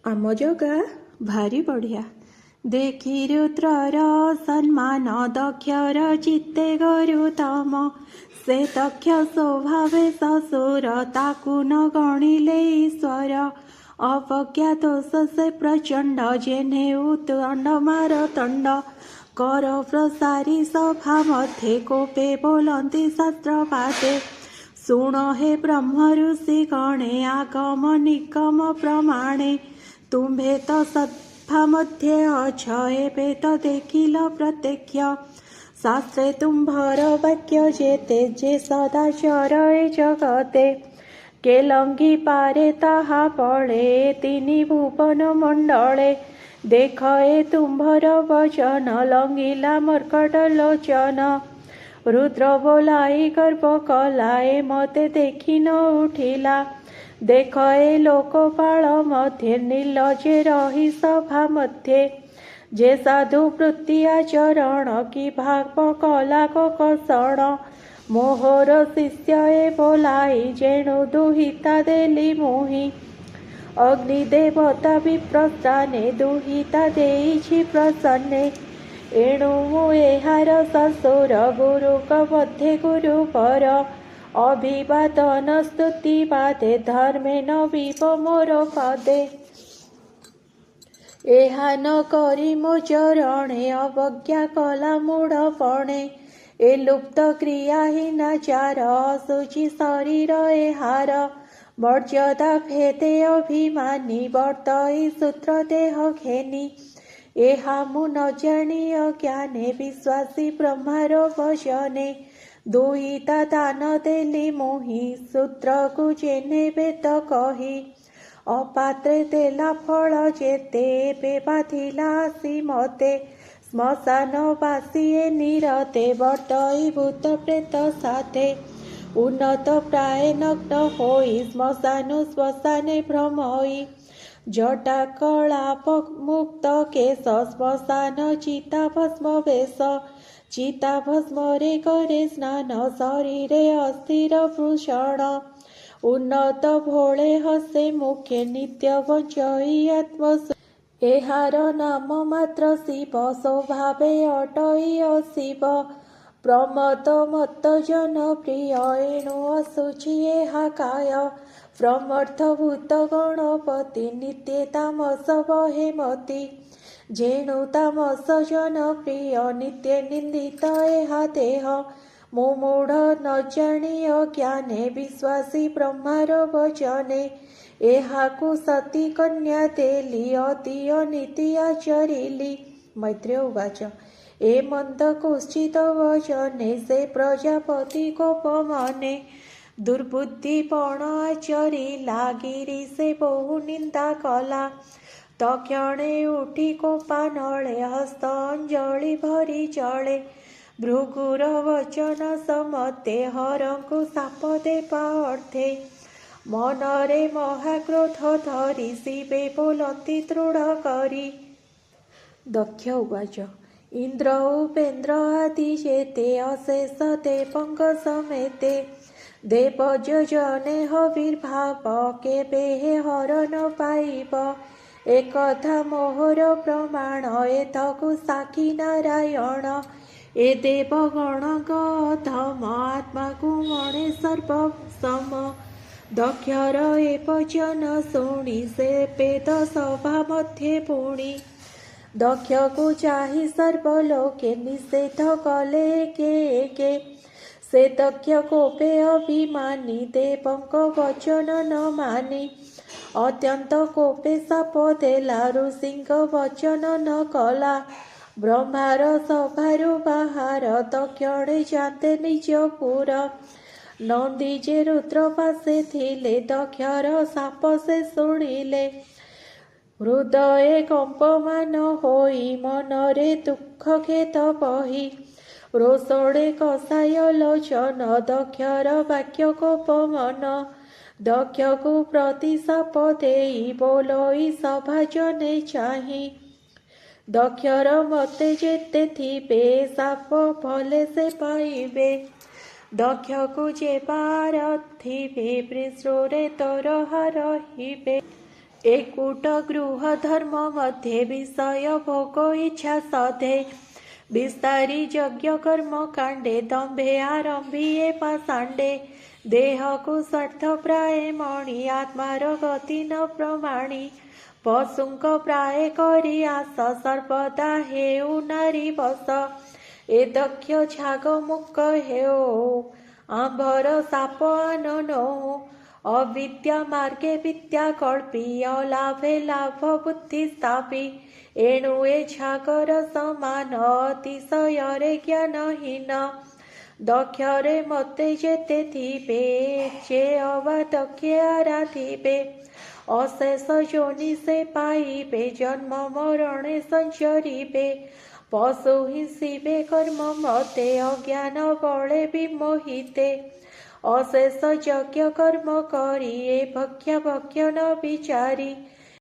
आम जगा भारी बढ़िया देखी रुद्रर सम्मान दक्षर चित्ते गरुतम से दक्ष स्वभावे ससुर ताकु न गणिले ईश्वर अवज्ञा दोष से प्रचंड जेने उतंड मारतंड कर प्रसारी सभा मध्ये कोपे बोलती शास्त्र पाते शुण हे ब्रह्म ऋषि गणे आगम निगम प्रमाणे तुम्भे तो सत्फा मध्ये अछ एबे तो देखिल प्रत्यक्ष शास्त्रे तुम्भर वाक्य जेते जे सदाचर ए जगते केलंगी पारे ताहा पड़े तिनि भुवन मंडले देख ए तुम्भर वचन लंगिला मर्कट लोचन रुद्र बोलाई गर्भ कलाए मते देखी न उठिला देख ए लोकपाल मध्ये निर्लजे रही सभा मध्ये जे साधु वृत्ति आचरण की भाग कला कषण मोहर शिष्य ए बोलाई जेणु दुहिता देली मोही अग्नि देवता विप्रस्थाने दुहिता देइछि प्रसन्ने एणु मु एहार ससुर गुरुक मध्ये गुरु पर अभिवादन स्तुति बादे धर्मे न विव मोर पदे एहा न करी मो चरणे अवज्ञा कला मूढ़पणे ए लुप्त क्रियाहीनाचार असुचि शरीर एहार मर्यादा भेदे अभिमानी वर्तई सूत्र देह घेनी एहा मु न जानी अज्ञाने विश्वासी ब्रह्मार वचने दुहिता दान देली मोहि सूत्र को जेने वेद कही अपात्रे देला फल जेते एबे बाधिला आसी मते श्मशान बासीए निरते वर्तई भूत प्रेत साथे उन्नत प्राय नग्न होई श्मशानु श्मशाने भ्रमई जटा कलाप मुक्त केश श्मशान चिता भस्म वेश चिता भस्म रे करे स्नान शरीरे अस्थिर भूषण उन्नत भोळे हसे मुखे नित्य वंचई आत्म एहार नाम मात्र शिव स्वभावे अटई अशिव प्रमद मत जन प्रिय एणु असुचि एहा काय प्रमर्थभूत गणपति नित्य तामस बहे मति जेणु तामस जन प्रिय नित्य निंदित एहा देह मुमूढ़ न जानी अज्ञाने विश्वासी ब्रह्मार वचने एहाकु सती कन्या देली अति अनीति आचरिली मैत्रेय उवाच ए मंद कुश्चित वचने से प्रजापति कोपमने दुर्बुद्धिपण आचरिला गिरी से बहु निंदा कला तक्षणे उठी कोपा नळे हस्त अंजलि भरी चले भृगुर वचन समते हरंकु साप देवा अर्थे मनरे महाक्रोध धरी शिवे बोलती दृढ़ करी दक्ष उवाच इंद्र उपेन्द्र आदि जेते अशेष देवंग समेते देवज जने हविर्भाव केबे हरण पाइब एकथा मोहर प्रमाण एथकु साक्षी नारायण ए देवगण गधम आत्मा गुणे सर्व सम दक्षर ए वचन शुणी से वेद सभा मध्ये पुणी दक्ष को चाहि सर्वलोके निषेध कले के से दक्ष कोपे अभिमानी देवंक वचन न मानी अत्यंत कोपे शाप देला ऋषिंक वचन न कला ब्रह्मार सभारु बाहार दक्षिणे जाते निज पुर नंदी जे रुद्र पासे थिले दक्षर शाप से शुणिले हृदय कंपमान होई मनरे दुख खेत बही रोषणे कषाय लोचन दक्षर वाक्य कोपमन दक्ष को प्रतिशाप देई बोलई सभा जने चाही दक्षर मते जेते थिबे साप भले से पाइबे दक्ष को जे पार थिबे पृष्ठरे तोर रहिबे एकूट गृह धर्म मध्ये विषय भोग इच्छा सधे विस्तारी यज्ञ कर्म कांडे दंभे आरंभिये पाषांडे देह को स्वार्थ प्राय मणि आत्मार गति न प्रमाणी पशुंक प्राय करी आस सर्वदा हेउ नारी बस ए दक्ष झाग मुक् हेओ आंभर साप आननो अविद्या मार्गे विद्या कल्पी अलाभे लाभ बुद्धि स्थापी एणु ए झागर समान अतिशयरे ज्ञानहीन दक्षरे मते जेते थिबे जे अवा दक्षे आराधिबे अशेष योनि से पाइबे जन्म मरणे संचरिबे पशु हिंसिबे कर्म मते अज्ञान बले विमोहिते अशेष यज्ञ कर्म करिए भक्ष्य भक्ष्य न विचारी